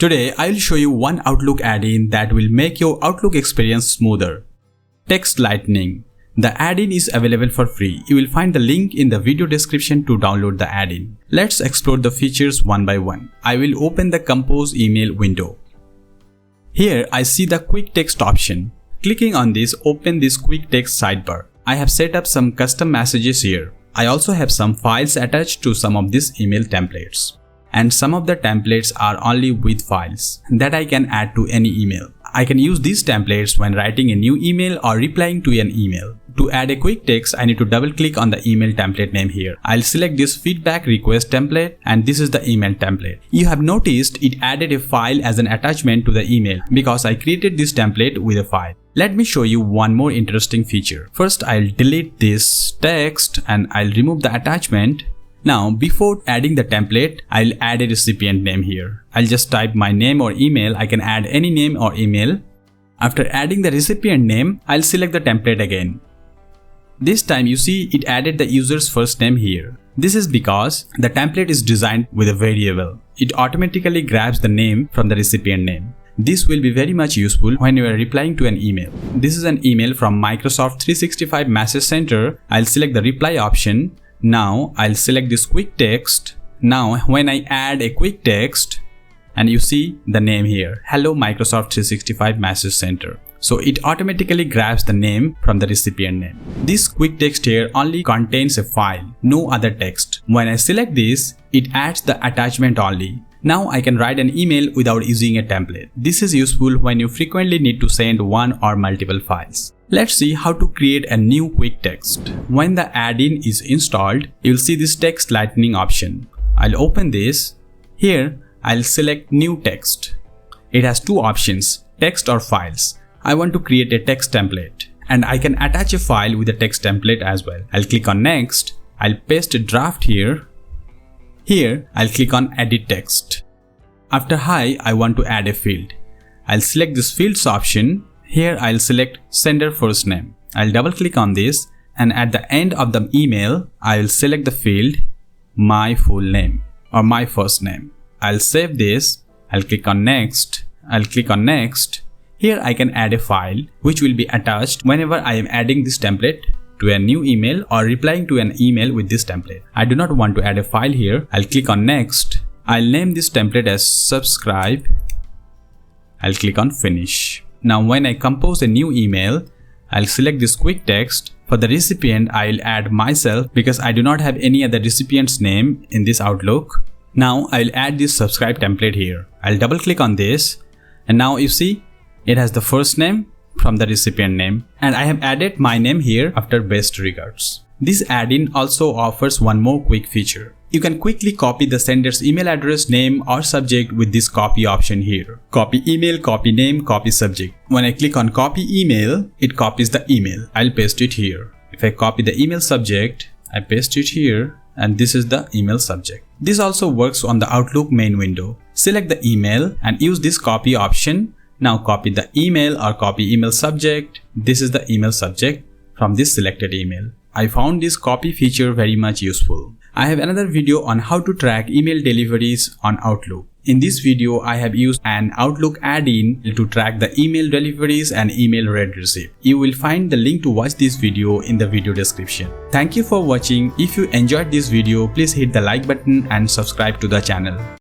Today, I will show you one Outlook add-in that will make your Outlook experience smoother. Text Lightning. The add-in is available for free. You will find the link in the video description to download the add-in. Let's explore the features one by one. I will open the Compose email window. Here, I see the Quick Text option. Clicking on this, open this Quick Text sidebar. I have set up some custom messages here. I also have some files attached to some of these email templates. And some of the templates are only with files that I can add to any email. I can use these templates when writing a new email or replying to an email. To add a quick text, I need to double click on the email template name here. I'll select this feedback request template and this is the email template. You have noticed it added a file as an attachment to the email because I created this template with a file. Let me show you one more interesting feature. First, I'll delete this text and I'll remove the attachment. Now, before adding the template, I'll add a recipient name here. I'll just type my name or email. I can add any name or email. After adding the recipient name, I'll select the template again. This time you see it added the user's first name here. This is because the template is designed with a variable. It automatically grabs the name from the recipient name. This will be very much useful when you are replying to an email. This is an email from Microsoft 365 Message Center. I'll select the reply option. Now I'll select this quick text. Now when I add a quick text and you see the name here, Hello Microsoft 365 Message Center. So it automatically grabs the name from the recipient name. This quick text here only contains a file, no other text. When I select this, it adds the attachment only. Now I can write an email without using a template. This is useful when you frequently need to send one or multiple files. Let's see how to create a new quick text. When the add-in is installed, you'll see this text lightning option. I'll open this. Here, I'll select new text. It has two options, text or files. I want to create a text template and I can attach a file with a text template as well. I'll click on next. I'll paste a draft here. Here, I'll click on edit text. After hi, I want to add a field. I'll select this fields option. Here, I'll select sender first name. I'll double click on this and at the end of the email, I will select the field my full name or my first name. I'll save this. I'll click on next. I'll click on next. Here I can add a file which will be attached whenever I am adding this template to a new email or replying to an email with this template. I do not want to add a file here. I'll click on next. I'll name this template as subscribe. I'll click on finish. Now when I compose a new email, I'll select this quick text. For the recipient, I'll add myself because I do not have any other recipient's name in this Outlook. Now I'll add this subscribe template here. I'll double click on this and now you see it has the first name from the recipient name and I have added my name here after best regards. This add-in also offers one more quick feature. You can quickly copy the sender's email address, name or subject with this copy option here. Copy email, copy name, copy subject. When I click on copy email, it copies the email. I'll paste it here. If I copy the email subject, I paste it here and this is the email subject. This also works on the Outlook main window. Select the email and use this copy option. Now copy the email or copy email subject. This is the email subject from this selected email. I found this copy feature very much useful. I have another video on how to track email deliveries on Outlook. In this video, I have used an Outlook add-in to track the email deliveries and email read receipt. You will find the link to watch this video in the video description. Thank you for watching. If you enjoyed this video, please hit the like button and subscribe to the channel.